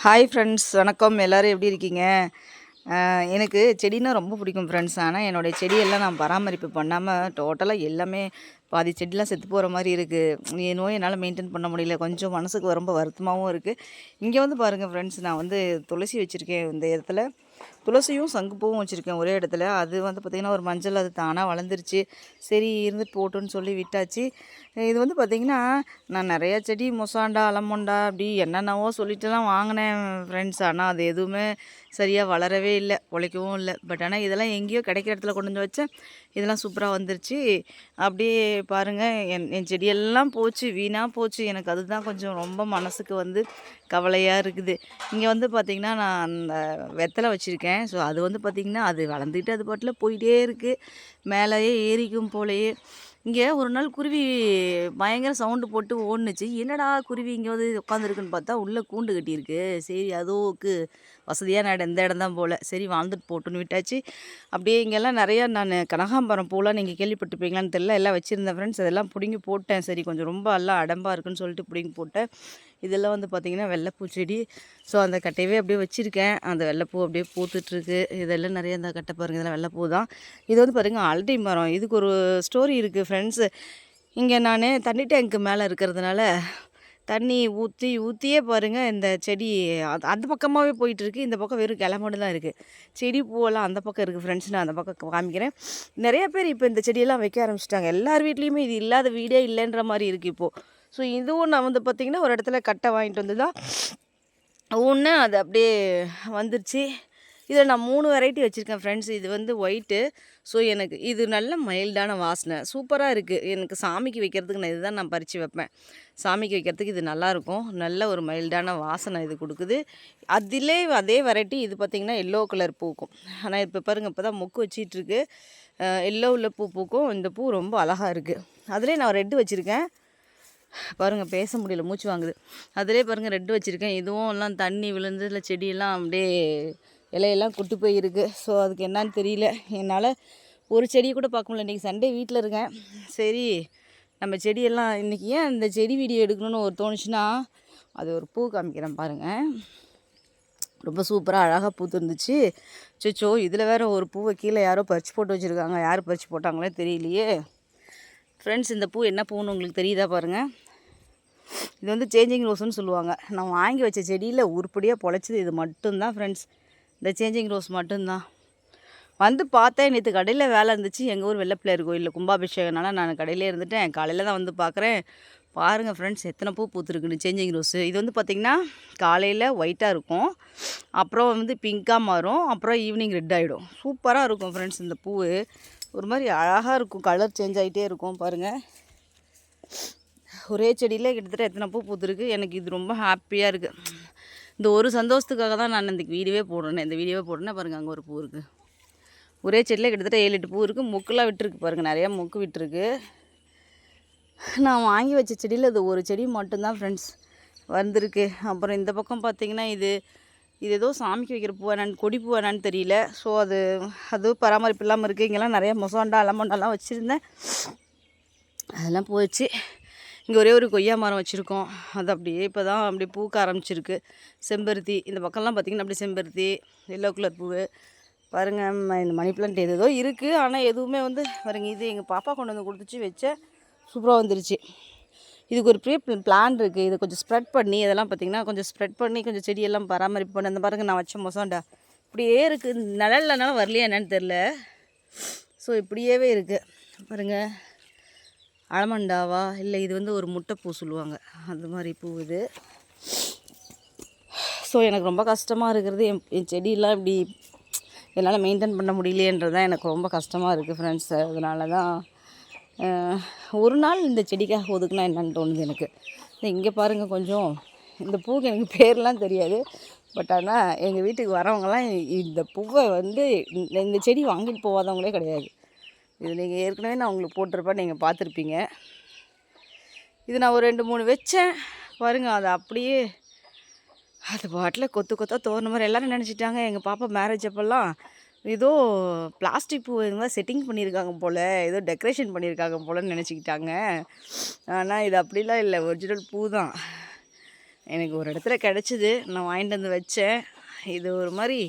Hi friends, வணக்கம். எல்லோரும் எப்படி இருக்கீங்க? எனக்கு செடின்னா ரொம்ப பிடிக்கும் ஃப்ரெண்ட்ஸ். ஆனால் என்னுடைய செடியெல்லாம் நான் பராமரிப்பு பண்ணாமல் டோட்டலாக எல்லாமே பாதி செடிலாம் செத்து போகிற மாதிரி இருக்குது. என் நோய் என்னால் மெயின்டைன் பண்ண முடியல. கொஞ்சம் மனசுக்கு ரொம்ப வருத்தமாகவும் இருக்குது. இங்கே வந்து பாருங்கள் ஃப்ரெண்ட்ஸ், நான் வந்து துளசி வச்சுருக்கேன். இந்த இடத்துல துளசியும் சங்குப்பூவும் வச்சுருக்கேன் ஒரே இடத்துல. அது வந்து பார்த்திங்கன்னா ஒரு மஞ்சள் அது தானாக வளர்ந்துருச்சு. சரி இருந்துட்டு போட்டுன்னு சொல்லி விட்டாச்சு. இது வந்து பார்த்திங்கன்னா நான் நிறையா செடி மொசாண்டா அலமோண்டா அப்படி என்னென்னவோ சொல்லிட்டுலாம் வாங்கினேன் ஃப்ரெண்ட்ஸ். ஆனால் அது எதுவுமே சரியாக வளரவே இல்லை, உழைக்கவும் இல்லை. பட் ஆனால் இதெல்லாம் எங்கேயோ கிடைக்கிற இடத்துல கொண்டு வந்து வச்சேன். இதெல்லாம் சூப்பராக வந்துருச்சு. அப்படியே பாருங்கள், என் செடியெல்லாம் போச்சு, வீணாக போச்சு. எனக்கு அதுதான் கொஞ்சம் ரொம்ப மனசுக்கு வந்து கவலையாக இருக்குது. இங்கே வந்து பார்த்திங்கன்னா நான் அந்த வெத்தலை வச்சுருக்கேன். ஸோ அது வந்து பார்த்திங்கன்னா அது வளர்ந்துட்டு அது பாட்டில் போயிட்டே இருக்குது. மேலேயே ஏறிக்கும் போலையே. இங்கே ஒரு நாள் குருவி பயங்கர சவுண்டு போட்டு ஓடுனுச்சு. என்னடா குருவி இங்கே வந்து உட்காந்துருக்குன்னு பார்த்தா உள்ளே கூண்டு கட்டியிருக்கு. சரி அதுவுக்கு வசதியான இடம் இந்த இடம் தான் போல். சரி வாழ்ந்துட்டு போட்டுன்னு விட்டாச்சு. அப்படியே இங்கெல்லாம் நிறையா நான் கனகாம்பரம் பூலாம் நீங்கள் கேள்விப்பட்டிருப்பீங்களான்னு தெரியல, எல்லாம் வச்சுருந்தேன் ஃப்ரெண்ட்ஸ். அதெல்லாம் பிடுங்கி போட்டேன். சரி கொஞ்சம் ரொம்ப எல்லாம் அடம்பாக இருக்குன்னு சொல்லிட்டு பிடுங்கி போட்டேன். இதெல்லாம் வந்து பார்த்திங்கன்னா வெள்ளைப்பூ செடி. ஸோ அந்த கட்டையவே அப்படியே வச்சுருக்கேன். அந்த வெள்ளைப்பூ அப்படியே பூத்துட்ருக்கு. இதெல்லாம் நிறைய இந்த கட்டை பாருங்கள், இதெல்லாம் வெள்ளைப்பூ தான். இது வந்து பாருங்கள் அலட்டி மரம். இதுக்கு ஒரு ஸ்டோரி இருக்குது ஃப்ரெண்ட்ஸு. இங்கே நான் தண்ணி டேங்க்கு மேலே இருக்கிறதுனால தண்ணி ஊற்றி ஊற்றியே பாருங்கள் இந்த செடி அந்த பக்கமாகவே போயிட்டுருக்கு. இந்த பக்கம் வெறும் கிளை மட்டும் தான் இருக்குது. செடி பூவெல்லாம் அந்த பக்கம் இருக்குது ஃப்ரெண்ட்ஸ். நான் அந்த பக்கம் காமிக்கிறேன். நிறைய பேர் இப்போ இந்த செடியெல்லாம் வைக்க ஆரம்பிச்சிட்டாங்க. எல்லார் வீட்லேயுமே இது இல்லாத வீடே இல்லைன்ற மாதிரி இருக்குது இப்போது. ஸோ இதுவும் நான் வந்து பார்த்திங்கன்னா ஒரு இடத்துல கட்டை வாங்கிட்டு வந்து தான் ஒன்று அது அப்படியே வந்துருச்சு. இதில் நான் 3 வெரைட்டி வச்சுருக்கேன் ஃப்ரெண்ட்ஸ். இது வந்து ஒயிட்டு. ஸோ எனக்கு இது நல்ல மைல்டான வாசனை சூப்பராக இருக்குது. எனக்கு சாமிக்கு வைக்கிறதுக்கு நான் இதுதான் நான் பறித்து வைப்பேன். சாமிக்கு வைக்கிறதுக்கு இது நல்லாயிருக்கும். நல்ல ஒரு மைல்டான வாசனை இது கொடுக்குது. அதிலே அதே வெரைட்டி இது பார்த்திங்கன்னா எல்லோ கலர் பூக்கும். ஆனால் இப்போ பாருங்கள், இப்போ தான் மொக்கு வச்சிட்ருக்கு. எல்லோ உள்ள பூ பூக்கும். இந்த பூ ரொம்ப அழகாக இருக்குது. அதிலே நான் ரெட்டு வச்சுருக்கேன். பாருங்கள், பேச முடியல, மூச்சு வாங்குது. அதிலே பாருங்கள் ரெட்டு வச்சுருக்கேன். இதுவும் எல்லாம் தண்ணி விழுந்து இல்லை செடியெல்லாம் அப்படியே இலையெல்லாம் கொட்டு போயிருக்கு. ஸோ அதுக்கு என்னான்னு தெரியல. என்னால் ஒரு செடியை கூட பார்க்க முடியல. இன்றைக்கி சண்டே வீட்டில் இருக்கேன். சரி நம்ம செடியெல்லாம் இன்றைக்கி ஏன் இந்த செடி வீடியோ எடுக்கணும்னு ஒரு தோணுச்சுன்னா, அது ஒரு பூ காமிக்கிறேன் பாருங்கள். ரொம்ப சூப்பராக அழகாக பூத்துருந்துச்சு. சொச்சோ இதில் வேறு ஒரு பூவை கீழே யாரோ பறித்து போட்டு வச்சுருக்காங்க. யார் பறித்து போட்டாங்களே தெரியலையே ஃப்ரெண்ட்ஸ். இந்த பூ என்ன பூன்னு உங்களுக்கு தெரியுதா பாருங்கள். இது வந்து சேஞ்சிங் ரோஸ்ன்னு சொல்லுவாங்க. நான் வாங்கி வச்ச செடியில் உருப்படியாக பொழைச்சது இது மட்டும்தான் ஃப்ரெண்ட்ஸ். இந்த சேஞ்சிங் ரோஸ் மட்டும்தான். வந்து பார்த்தேன், நேற்று கடையில் வேலை இருந்துச்சு. எங்கள் ஊர் வெள்ளைப்பிள்ளையார் கோயிலில் கும்பாபிஷேகனால நான் கடையிலே இருந்துட்டேன். காலையில் தான் வந்து பார்க்குறேன். பாருங்கள் ஃப்ரெண்ட்ஸ், எத்தனை பூ பூத்துருக்குன்னு சேஞ்சிங் ரோஸு. இது வந்து பார்த்திங்கன்னா காலையில் ஒயிட்டாக இருக்கும், அப்புறம் வந்து பிங்க்காக மாறும், அப்புறம் ஈவினிங் ரெட் ஆகிடும். சூப்பராக இருக்கும் ஃப்ரெண்ட்ஸ். இந்த பூ ஒரு மாதிரி அழகாக இருக்கும். கலர் சேஞ்ச் ஆகிட்டே இருக்கும் பாருங்கள். ஒரே செடியில் கிட்டத்தட்ட எத்தனை பூ பூத்துருக்கு. எனக்கு இது ரொம்ப ஹாப்பியாக இருக்குது. இந்த ஒரு சந்தோஷத்துக்காக தான் நான் இந்த வீடியோவே போடுறேன். பாருங்கள், அங்கே ஒரு பூ இருக்குது. ஒரே செடியில் கிட்டத்தட்ட 7-8 பூ இருக்குது. மொக்கெலாம் விட்டுருக்கு பாருங்கள், நிறையா மொக்கு விட்டுருக்கு. நான் வாங்கி வச்ச செடியில் இது ஒரு செடி மட்டும்தான் ஃப்ரெண்ட்ஸ் வந்திருக்கு. அப்புறம் இந்த பக்கம் பார்த்திங்கன்னா இது ஏதோ சாமிக்கு வைக்கிற பூ என்னன்னு, கொடி பூ என்னன்னு தெரியல. ஸோ அது பராமரிப்பு இல்லாமல் இருக்குது. இங்கெல்லாம் நிறையா மொசாண்டா அலமோண்டாலாம் வச்சுருந்தேன், அதெல்லாம் போயிடுச்சு. இங்கே ஒரே ஒரு கொய்யா மரம் வச்சுருக்கோம். அது அப்படியே இப்போ தான் அப்படியே பூக்க ஆரம்பிச்சிருக்கு. செம்பருத்தி இந்த பக்கம்லாம் பார்த்திங்கன்னா அப்படி செம்பருத்தி, எல்லோ கலர் பூ பாருங்கள். இந்த மணி பிளான்ட் ஏதோ இருக்குது, ஆனால் எதுவுமே வந்து பாருங்கள். இது எங்கள் பாப்பா கொண்டு வந்து கொடுத்துச்சு, வச்சேன், சூப்பராக வந்துருச்சு. இதுக்கு ஒரு பிளான் இருக்குது. இதை கொஞ்சம் ஸ்ப்ரெட் பண்ணி இதெல்லாம் பார்த்திங்கன்னா கொஞ்சம் ஸ்ப்ரெட் பண்ணி கொஞ்சம் செடியெல்லாம் பராமரிப்பு பண்ணி அந்த பாருங்கள். நான் வச்ச மொசாண்டா இப்படியே இருக்குது. நிழல்லனாலும் வரலையா என்னன்னு தெரில. ஸோ இப்படியே இருக்குது பாருங்கள். அலமண்டாவா இல்லை இது வந்து ஒரு முட்டைப்பூ சொல்லுவாங்க, அந்த மாதிரி பூ இது. ஸோ எனக்கு ரொம்ப கஷ்டமாக இருக்கிறது என் செடியெல்லாம் இப்படி என்னால் மெயின்டைன் பண்ண முடியலையன்றது தான் எனக்கு ரொம்ப கஷ்டமாக இருக்குது ஃப்ரெண்ட்ஸ். அதனால தான் ஒரு நாள் இந்த செடிக்காக ஒதுக்குனா என்னன்னு தோணுது எனக்கு. இங்கே பாருங்கள், கொஞ்சம் இந்த பூக்கு எனக்கு பேர்லாம் தெரியாது. பட் ஆனால் எங்கள் வீட்டுக்கு வரவங்கலாம் இந்த பூவை வந்து இந்த செடி வாங்கிட்டு போகாதவங்களே கிடையாது. இது நீங்கள் ஏற்கனவே நான் உங்களுக்கு போட்டிருப்பேன், நீங்கள் பார்த்துருப்பீங்க. இது நான் ஒரு 2-3 வச்சேன் பாருங்கள். அது அப்படியே அது பாட்டில் கொத்து கொத்தாக தோணுற மாதிரி எல்லோரும் நினச்சிட்டாங்க. எங்கள் பாப்பா மேரேஜ் அப்போல்லாம் ஏதோ பிளாஸ்டிக் பூ இதுமாதிரி செட்டிங் பண்ணியிருக்காங்க போல், ஏதோ டெக்கரேஷன் பண்ணியிருக்காங்க போலன்னு நினச்சிக்கிட்டாங்க. ஆனால் இது அப்படிலாம் இல்லை, ஒரிஜினல் பூ தான். எனக்கு ஒரு இடத்துல கிடச்சிது, நான் வாங்கிட்டு வந்து வச்சேன். இது ஒரு மாதிரி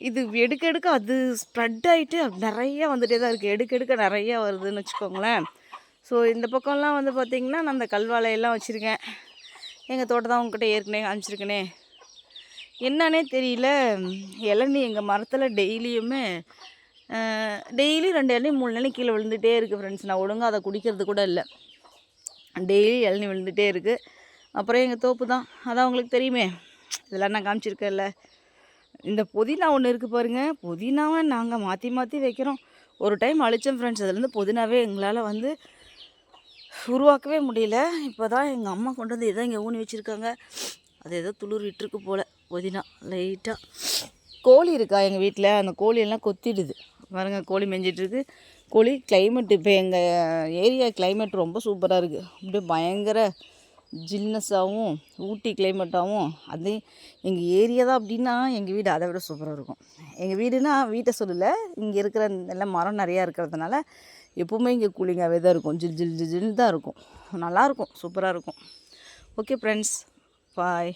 இது எடுக்க எடுக்க அது ஸ்ப்ரெட் ஆகிட்டு நிறையா வந்துகிட்டே தான் இருக்குது. எடுக்க எடுக்க நிறையா வருதுன்னு வச்சுக்கோங்களேன். ஸோ இந்த பக்கம்லாம் வந்து பார்த்திங்கன்னா நான் அந்த கல்வாழையெல்லாம் வச்சுருக்கேன். எங்கள் தோட்டம் தான் உங்ககிட்ட ஏற்கனவே காமிச்சிருக்கேனே. என்னன்னே தெரியல, இளநீ எங்கள் மரத்தில் டெய்லியுமே டெய்லி 2 இளநீ 3 இளநீ கீழே விழுந்துகிட்டே இருக்குது ஃப்ரெண்ட்ஸ். நான் ஒழுங்காக அதை குடிக்கிறது கூட இல்லை. டெய்லி இளநீ விழுந்துகிட்டே இருக்குது. அப்புறம் எங்கள் தோப்பு தான், அதான் உங்களுக்கு தெரியுமே, இதெல்லாம் நான் காமிச்சிருக்கேன்ல. இந்த புதினா ஒன்று இருக்குது பாருங்கள். புதினாவை நாங்கள் மாற்றி மாற்றி வைக்கிறோம். ஒரு டைம் அழித்தோம் ஃப்ரெண்ட்ஸ். அதுலேருந்து புதினாவே எங்களால் வந்து உருவாக்கவே முடியல. இப்போ தான் எங்கள் அம்மா கொண்டு வந்து எதோ இங்கே ஊனி வச்சுருக்காங்க. அது ஏதோ துளிர் விட்டுருக்கு போல் புதினா லைட்டாக. கோழி இருக்கா எங்கள் வீட்டில், அந்த கோழியெல்லாம் கொத்திடுது பாருங்கள். கோழி மேய்ஞ்சிட்ருக்கு. கோழி கிளைமேட் இப்போ எங்கள் ஏரியா கிளைமேட் ரொம்ப சூப்பராக இருக்குது. அப்படியே பயங்கர ஜில்னஸாகவும் ஊட்டி கிளைமேட்டாகவும். அது எங்கள் ஏரியா தான் அப்படின்னா எங்கள் வீடு அதை விட சூப்பராக இருக்கும். எங்கள் வீடுனா வீட்டை சொல்லலை, இங்கே இருக்கிற எல்லாம் மரம் நிறையா இருக்கிறதுனால எப்போவுமே இங்கே கூலிங்காகவே தான் இருக்கும். ஜில் ஜில் ஜில்னு தான் இருக்கும். நல்லாயிருக்கும், சூப்பராக இருக்கும். ஓகே ஃப்ரெண்ட்ஸ், பாய்.